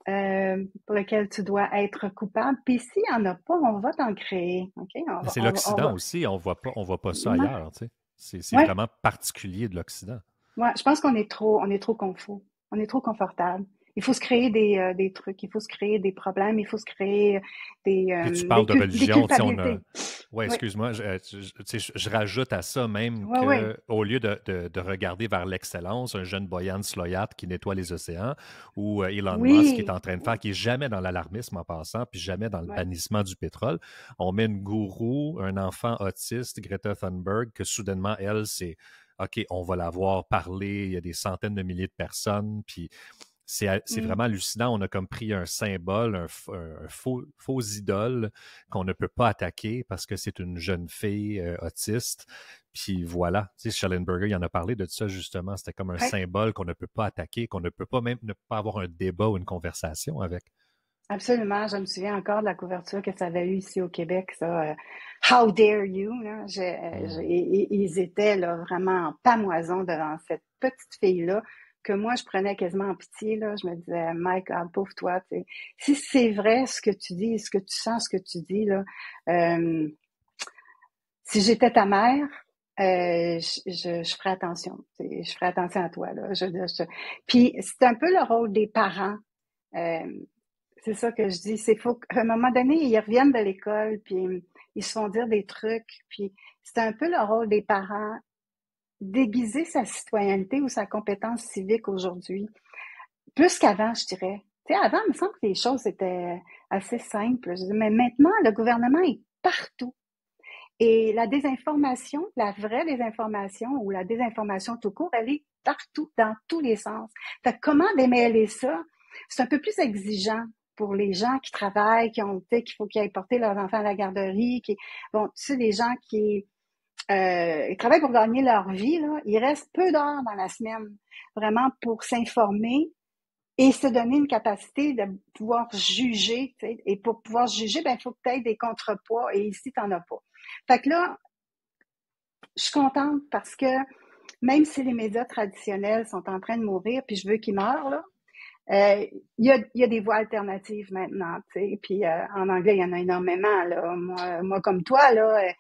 pour lequel tu dois être coupable. Puis s'il n'y en a pas, on va t'en créer. OK? Mais c'est On l'Occident va. aussi, on voit pas ça Ouais, ailleurs, tu sais. C'est ouais, vraiment particulier de l'Occident. ouais. Je pense on est trop confort. On est trop confortable. Il faut se créer des trucs, il faut se créer des problèmes, il faut se créer Puis tu parles de des religion, tu sais, on a. culpabilités. Ouais, Oui, excuse-moi, tu sais, je rajoute à ça même oui, oui. que au lieu de regarder vers l'excellence, un jeune Boyan Sloyat qui nettoie les océans, ou Elon Musk qui est Oui, en train de faire, qui est jamais dans l'alarmisme en passant, puis jamais dans le ouais. bannissement du pétrole, on met une gourou, un enfant autiste, Greta Thunberg, que soudainement, elle, c'est OK, on va la voir parler, il y a des centaines de milliers de personnes, puis c'est vraiment hallucinant. On a comme pris un symbole, un faux idole qu'on ne peut pas attaquer parce que c'est une jeune fille autiste. Puis voilà, tu sais, Schellenberger, il en a parlé de ça justement. C'était comme un Ouais, symbole qu'on ne peut pas attaquer, qu'on ne peut pas même ne pas avoir un débat ou une conversation avec. absolument. Je me souviens encore de la couverture que ça avait eu ici au Québec, ça. How dare you? Là. Mm. Ils étaient là, vraiment en pamoison devant cette petite fille-là que moi, je prenais quasiment en pitié. Là. Je me disais, Mike, ah, pauvre toi. Tu sais. Si c'est vrai ce que tu dis, ce que tu sens, ce que tu dis, là, euh, si j'étais ta mère, je ferais attention. Tu sais, je ferais attention à toi. Là. Puis c'est un peu le rôle des parents. Euh, c'est ça que je dis. C'est faut qu'à un moment donné, ils reviennent de l'école, puis ils se font dire des trucs. Puis c'est un peu le rôle des parents d'aiguiser sa citoyenneté ou sa compétence civique aujourd'hui. Plus qu'avant, je dirais. Tu sais, avant, il me semble que les choses étaient assez simples. Je dis, mais maintenant, le gouvernement est partout. Et la désinformation, la vraie désinformation ou la désinformation tout court, elle est partout, dans tous les sens. Fait que comment démêler ça? C'est un peu plus exigeant pour les gens qui travaillent, qui ont, tu sais, qu'il faut qu'ils aillent porter leurs enfants à la garderie, bon, tu sais, des gens qui ils travaillent pour gagner leur vie, là. Il reste peu d'heures dans la semaine, vraiment pour s'informer et se donner une capacité de pouvoir juger, tu sais. Et pour pouvoir juger, ben, il faut peut-être des contrepoids. Et ici, t'en as pas. Fait que là, je suis contente parce que même si les médias traditionnels sont en train de mourir, puis je veux qu'ils meurent, là, il y a des voies alternatives maintenant, tu sais. Puis en anglais, il y en a énormément. Là. Moi comme toi, là,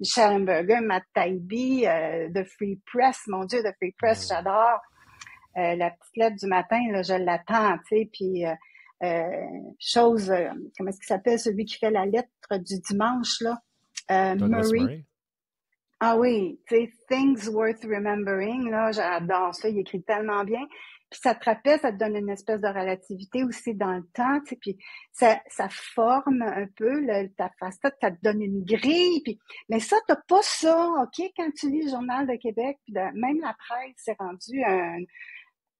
Schellenberger, Matt Taibbi, The Free Press, mon Dieu, The Free Press, Mm. j'adore. La petite lettre du matin, là, je l'attends, tu sais. Puis comment est-ce qu'il s'appelle, celui qui fait la lettre du dimanche, là, Douglas Murray. Murray? Ah oui, tu sais, Things Worth Remembering, là, j'adore ça, il écrit tellement bien. Puis ça te rappelle, ça te donne une espèce de relativité aussi dans le temps, tu sais, puis ça forme un peu ta face, ça te donne une grille, puis mais ça, t'as pas ça, OK, quand tu lis le Journal de Québec, puis même la presse s'est rendu un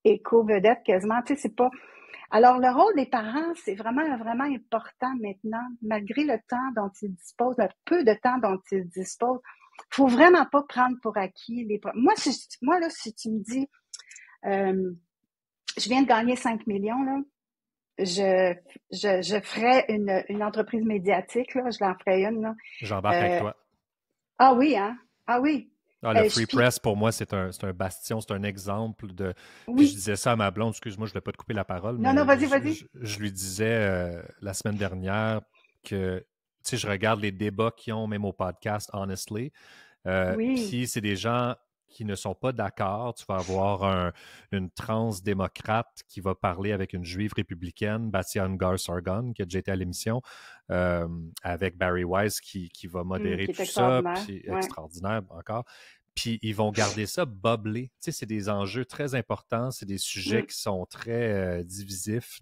éco-vedette quasiment, tu sais, c'est pas... Alors, le rôle des parents, c'est vraiment, vraiment important maintenant, malgré le temps dont ils disposent, le peu de temps dont ils disposent. Faut vraiment pas prendre pour acquis moi là, si tu me dis, euh, je viens de gagner 5 millions, là, je ferais une entreprise médiatique, là, je l'en ferais une, là. J'embarque avec Euh, toi. ah oui, hein? Ah oui. Ah, le Je, Free puis, Press, pour moi, c'est un bastion, c'est un exemple de. Puis je oui. disais ça à ma blonde, excuse-moi, je ne voulais pas te couper la parole, Non, non, mais vas-y, vas-y. je lui disais la semaine dernière que, tu sais, je regarde les débats qu'ils ont, même au podcast, Honestly. Oui. Puis c'est des gens qui ne sont pas d'accord. Tu vas avoir une trans-démocrate qui va parler avec une juive républicaine, Bastian Gar-Sargon, qui a déjà été à l'émission, euh, avec Barry Wise qui va modérer Qui est tout ça, extraordinaire. puis Ouais. extraordinaire encore. Puis ils vont garder ça bubbly. Tu sais, c'est des enjeux très importants, c'est des sujets Mm. qui sont très divisifs,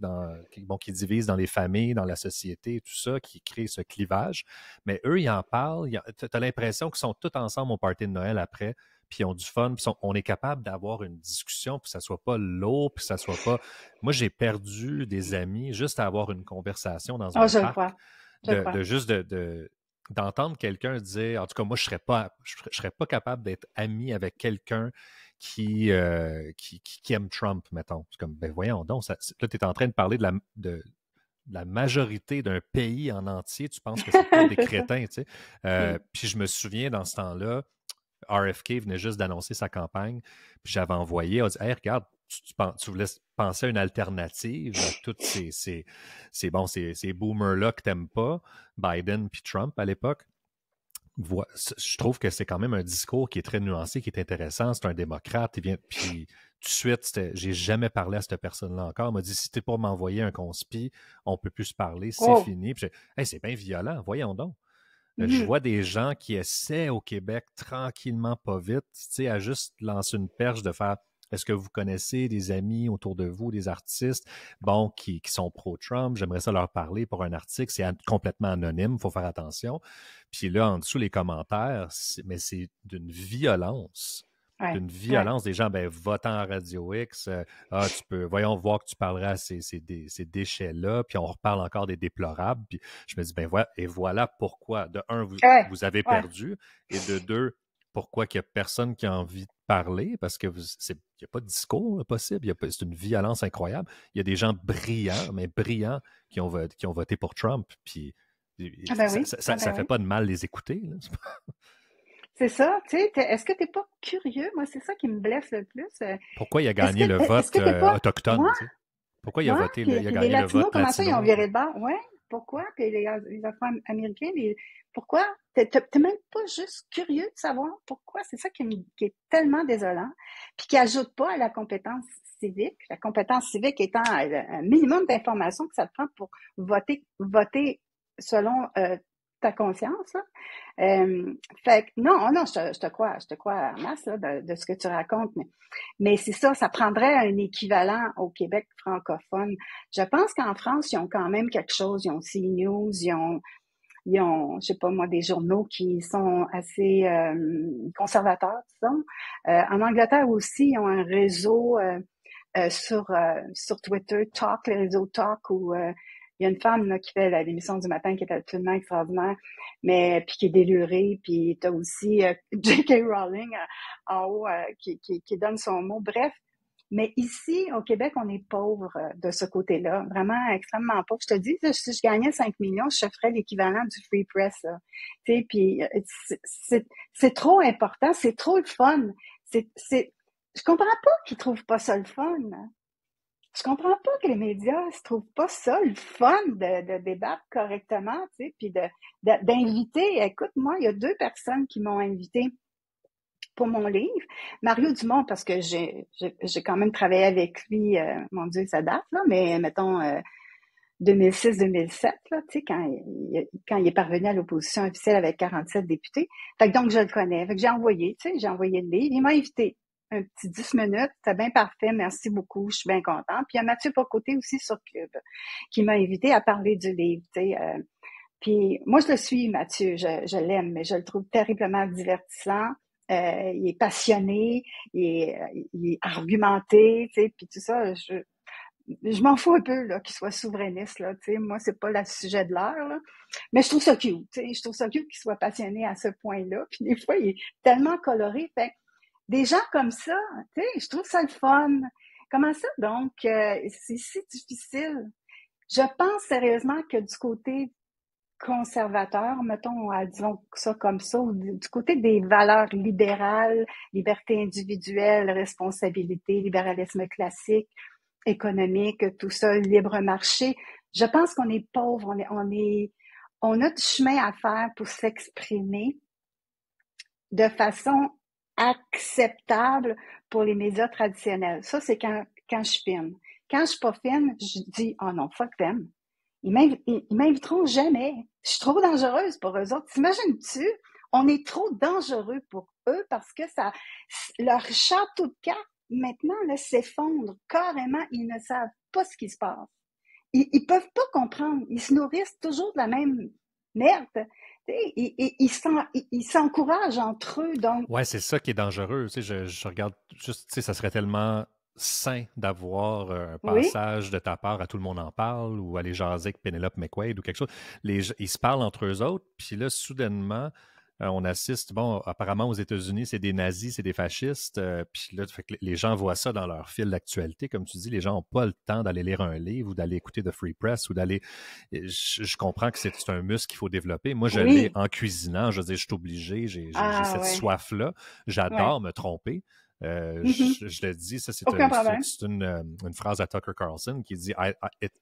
qui divisent dans les familles, dans la société, tout ça, qui créent ce clivage. Mais eux, ils en parlent. Tu as l'impression qu'ils sont tous ensemble au party de Noël après, puis ils ont du fun, puis on est capable d'avoir une discussion, puis ça soit pas lourd, puis ça soit pas... Moi, j'ai perdu des amis juste à avoir une conversation dans Oh, un je le parc, crois. Je le crois. de juste d'entendre quelqu'un dire, en tout cas, moi, je serais pas capable d'être ami avec quelqu'un qui aime Trump, mettons. C'est comme, ben voyons donc, là, tu es en train de parler de la majorité d'un pays en entier, tu penses que c'est tous des C'est ça. crétins, tu sais. Mm. Puis je me souviens, dans ce temps-là, RFK venait juste d'annoncer sa campagne, puis j'avais envoyé, on dit, hey, regarde, tu voulais penser à une alternative à tous ces boomers-là que t'aimes pas, Biden puis Trump à l'époque. Je trouve que c'est quand même un discours qui est très nuancé, qui est intéressant. C'est un démocrate. Puis tout de suite, j'ai jamais parlé à cette personne-là encore. Il m'a dit, si t'es pour m'envoyer un conspi, on peut plus se parler, c'est Oh. fini. Puis hey, c'est bien violent, voyons donc. Je Mhm. vois des gens qui essaient au Québec tranquillement, pas vite, tu sais, à juste lancer une perche de faire Est-ce que vous connaissez des amis autour de vous, des artistes, bon, qui sont pro-Trump? J'aimerais ça leur parler pour un article. C'est complètement anonyme, il faut faire attention. Puis là, en dessous, les commentaires, mais c'est d'une violence. Ouais, D'une ouais. violence des gens, ben, votant à Radio X, voyons voir que tu parleras à ces déchets-là, puis on reparle encore des déplorables, puis je me dis, ben voilà, et voilà pourquoi, de un, Ouais, vous avez ouais. perdu, et de deux, pourquoi qu'il n'y a personne qui a envie de parler, parce que il n'y a pas de discours là, possible, c'est une violence incroyable. Il y a des gens brillants, mais brillants, qui ont voté pour Trump, puis Ah ben oui, ah ça ben fait oui. pas de mal les écouter, là. C'est ça, tu sais, est-ce que t'es pas curieux? Moi, c'est ça qui me blesse le plus. Pourquoi il a gagné le Est-ce vote que t'es pas, autochtone, ouais, tu sais? Pourquoi il a ouais, voté, puis il a les gagné le Latinos, vote comment ça, ils ont latino? viré de bord? Ouais, pourquoi? Puis les Afro-Américains, pourquoi? T'es même pas juste curieux de savoir pourquoi? C'est ça qui est tellement désolant, puis qui ajoute pas à la compétence civique. La compétence civique étant un minimum d'informations que ça te prend pour voter selon ta conscience, là. Fait que non, non, je te crois en masse là, de ce que tu racontes, mais c'est ça, ça prendrait un équivalent au Québec francophone. Je pense qu'en France, ils ont quand même quelque chose. Ils ont CNews, je sais pas moi, des journaux qui sont assez conservateurs, disons. En Angleterre aussi, ils ont un réseau sur Twitter, Talk, le réseau Talk, où il y a une femme là, qui fait l'émission du matin qui est absolument extraordinaire, mais puis qui est délurée, puis t'as aussi J.K. Rowling en haut qui donne son mot. Bref, mais ici, au Québec, on est pauvre de ce côté-là, vraiment extrêmement pauvre. Je te dis, si je gagnais 5 millions, je ferais l'équivalent du Free Press. Là. Tu sais, puis c'est trop important, c'est trop le fun. Je comprends pas qu'ils trouvent pas ça le fun. Je comprends pas que les médias se trouvent pas ça le fun de débattre correctement, tu sais, puis d'inviter. Écoute, moi, il y a 2 personnes qui m'ont invité pour mon livre. Mario Dumont, parce que j'ai quand même travaillé avec lui, mon Dieu, ça date, là, mais mettons 2006-2007, là, tu sais, quand il est parvenu à l'opposition officielle avec 47 députés. Fait que donc, je le connais. Fait que j'ai envoyé le livre. Il m'a invité un petit 10 minutes. C'était bien parfait. Merci beaucoup. Je suis bien contente. Puis il y a Mathieu Pocoté aussi sur Cube qui m'a invité à parler du livre, tu sais. Puis moi, je le suis, Mathieu. Je l'aime, mais je le trouve terriblement divertissant. Il est passionné, il est argumenté, tu sais, puis tout ça. Je m'en fous un peu là qu'il soit souverainiste là, tu sais, moi c'est pas le sujet de l'heure là, mais je trouve ça cute, tu sais, je trouve ça cute qu'il soit passionné à ce point-là, puis des fois il est tellement coloré, fait des gens comme ça, tu sais, je trouve ça le fun. Comment ça donc c'est si difficile? Je pense sérieusement que du côté conservateur, mettons, disons ça comme ça, ou du côté des valeurs libérales, liberté individuelle, responsabilité, libéralisme classique, économique, tout ça, libre marché. Je pense qu'on est pauvre, on a du chemin à faire pour s'exprimer de façon acceptable pour les médias traditionnels. Ça, c'est quand je suis fine. Quand je suis pas fine, je dis, oh non, fuck them. Ils m'inviteront jamais. Je suis trop dangereuse pour eux autres. T'imagines-tu? On est trop dangereux pour eux parce que leur château de cartes, maintenant, là, s'effondre carrément. Ils ne savent pas ce qui se passe. Ils peuvent pas comprendre. Ils se nourrissent toujours de la même merde. Ils s'encouragent entre eux, donc. Ouais, c'est ça qui est dangereux. Tu sais, je regarde juste, tu sais, ça serait tellement sain d'avoir un Oui, passage de ta part à Tout le monde en parle ou aller jaser avec Penelope McQuaid ou quelque chose. Ils se parlent entre eux autres, puis là, soudainement, on assiste, bon, apparemment aux États-Unis, c'est des nazis, c'est des fascistes, puis là, fait que les gens voient ça dans leur fil d'actualité. Comme tu dis, les gens n'ont pas le temps d'aller lire un livre ou d'aller écouter The Free Press ou d'aller... Je comprends que c'est un muscle qu'il faut développer. Moi, je l'ai oui. en cuisinant. Je veux dire, je suis obligé, j'ai Ah cette ouais, soif-là. ouais. J'adore me tromper. Mhm. Je le dis, ça Aucun problème. c'est une phrase à Tucker Carlson qui dit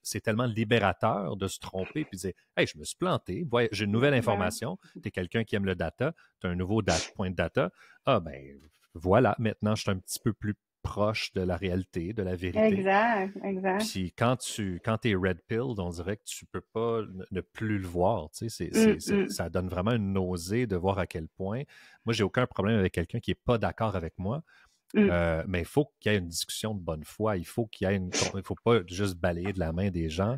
c'est tellement libérateur de se tromper puis de dire hey, je me suis planté, j'ai une nouvelle Ben oui. information, tu es quelqu'un qui aime le data, tu as un nouveau point de data, ah ben voilà, maintenant je suis un petit peu plus proche de la réalité, de la vérité. Exact, exact. Puis quand t'es red pilled, on dirait que tu peux pas ne plus le voir. Tu sais, Mm. ça donne vraiment une nausée de voir à quel point. Moi, j'ai aucun problème avec quelqu'un qui est pas d'accord avec moi. Mm. Mais il faut qu'il y ait une discussion de bonne foi. Il faut il faut pas juste balayer de la main des gens.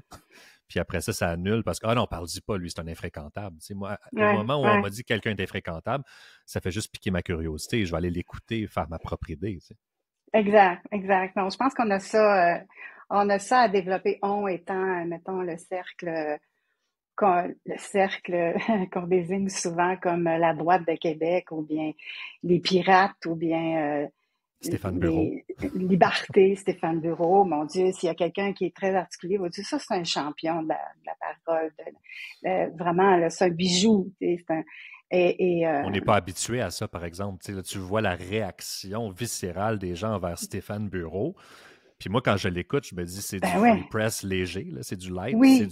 Puis après ça, ça annule parce que, ah non, parle-y pas, lui, c'est un infréquentable. Tu sais, moi, au Ouais, moment où on ouais. m'a dit que quelqu'un est infréquentable, ça fait juste piquer ma curiosité. Je vais aller l'écouter et faire ma propre idée. Tu sais. Exact, exact. Non, je pense on a ça à développer. On étant, mettons, le cercle qu'on désigne souvent comme la droite de Québec, ou bien les pirates, ou bien Stéphane Bureau. les libertés, Stéphane Bureau. Mon Dieu, s'il y a quelqu'un qui est très articulé, vous dire ça, c'est un champion de la parole. Vraiment, là, c'est un bijou. C'est un, On n'est pas habitué à ça, par exemple. Tu sais, là, tu vois la réaction viscérale des gens envers Stéphane Bureau. Puis moi, quand je l'écoute, je me dis c'est du ben free ouais, press léger, là, c'est du light, oui,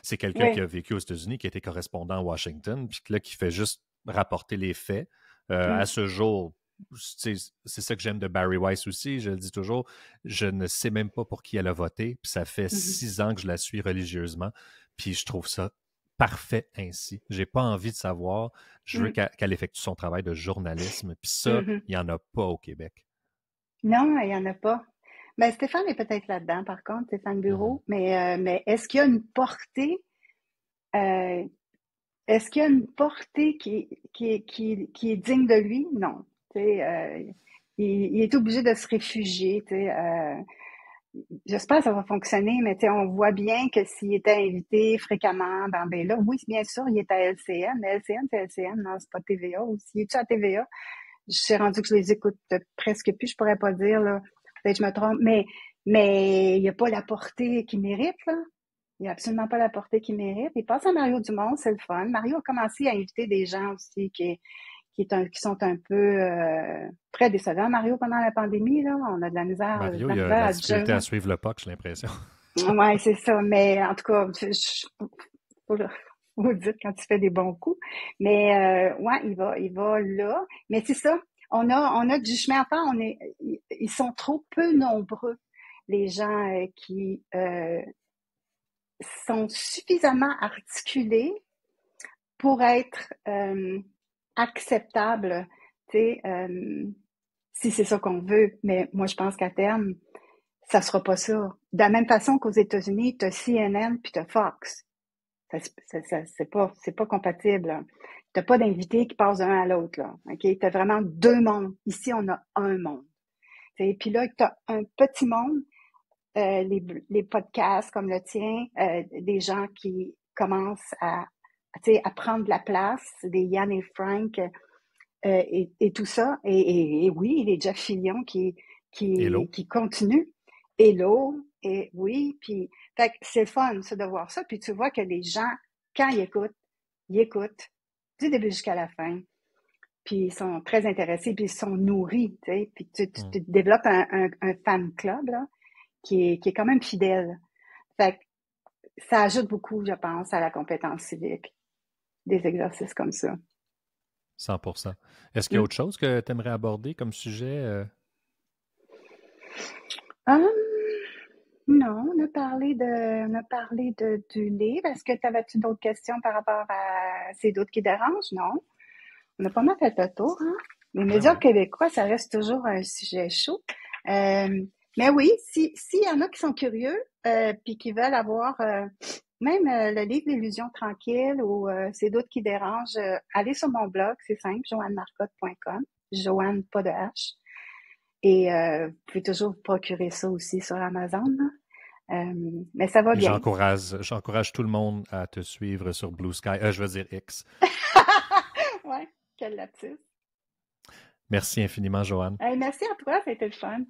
c'est quelqu'un qui oui. a vécu aux États-Unis, qui a été correspondant à Washington, puis là, qui fait juste rapporter les faits. À Mm, ce jour, c'est ça que j'aime de Barry Weiss aussi, je le dis toujours, je ne sais même pas pour qui elle a voté, puis ça fait mhm, 6 ans que je la suis religieusement, puis je trouve ça parfait ainsi. J'ai pas envie de savoir, je veux mm, qu'elle effectue son travail de journalisme, puis ça, mhm. il n'y en a pas au Québec. Non, il y en a pas. Ben, Stéphane est peut-être là-dedans, par contre, Stéphane Mhm. Bureau, mais est-ce qu'il y a une portée, euh, est-ce qu'il y a une portée qui est digne de lui? Non. Tu sais, il est obligé de se réfugier. Tu sais, j'espère que ça va fonctionner, mais tu sais, on voit bien que s'il était invité fréquemment, ben là, oui, bien sûr, il est à LCN, mais LCN, c'est LCN, non, c'est pas TVA aussi. Es-tu à TVA? Je suis rendu que je les écoute presque plus, je pourrais pas dire, là. Peut-être que je me trompe, mais il n'y a pas la portée qu'il mérite, là. Il n'y a absolument pas la portée qu'il mérite. Il passe à Mario Dumont, c'est le fun. Mario a commencé à inviter des gens aussi qui sont un peu très décevants. Mario, pendant la pandémie, là, on a de Mario, la il a de misère la à difficulté à dire. suivre le puck, j'ai l'impression. Ouais, c'est ça. Mais en tout cas, faut, faut dire quand tu fais des bons coups. Mais ouais, il va là. Mais c'est ça. On a du chemin à faire. Ils sont trop peu nombreux, les gens qui sont suffisamment articulés pour être acceptables. Tu sais, si c'est ça qu'on veut. Mais moi, je pense qu'à terme, ça sera pas ça. De la même façon qu'aux États-Unis, tu as CNN puis tu as Fox. C'est pas compatible. Là. T'as pas d'invités qui passent d'un à l'autre, là. OK? T'as vraiment deux mondes. Ici, on a un monde. Et puis là, t'as un petit monde, les podcasts comme le tien, des gens qui commencent à prendre de la place, des Yann et Frank, et tout ça. Et oui, les Jeff Fillion Hello. qui continuent. Hello, et oui, puis fait que c'est fun, ça, de voir ça. Puis tu vois que les gens, quand ils écoutent du début jusqu'à la fin. Puis ils sont très intéressés, puis ils sont nourris, tu sais. Puis Hmm. tu développes un fan club, là, qui est quand même fidèle. Fait que ça ajoute beaucoup, je pense, à la compétence civique, des exercices comme ça. 100%. Est-ce qu'il y a Mm. autre chose que tu aimerais aborder comme sujet? Hum, non, on a parlé du livre. Est-ce que tu avais-tu d'autres questions par rapport à ces doutes qui dérangent? Non. On a pas mal fait le tour, hein? Les Ben médias oui. québécois, ça reste toujours un sujet chaud. Mais oui, s'il y en a qui sont curieux, puis qui veulent avoir même le livre L'illusion tranquille ou C'est d'autres qui dérangent, allez sur mon blog, c'est simple, joannemarcotte.com, Joanne, pas de H. Et vous pouvez toujours vous procurer ça aussi sur Amazon, là. Mais ça va Et bien. j'encourage tout le monde à te suivre sur Blue Sky. Je veux dire X. Ouais, quel lapsus. Merci infiniment, Joanne. Hey, merci à toi, c'était le fun.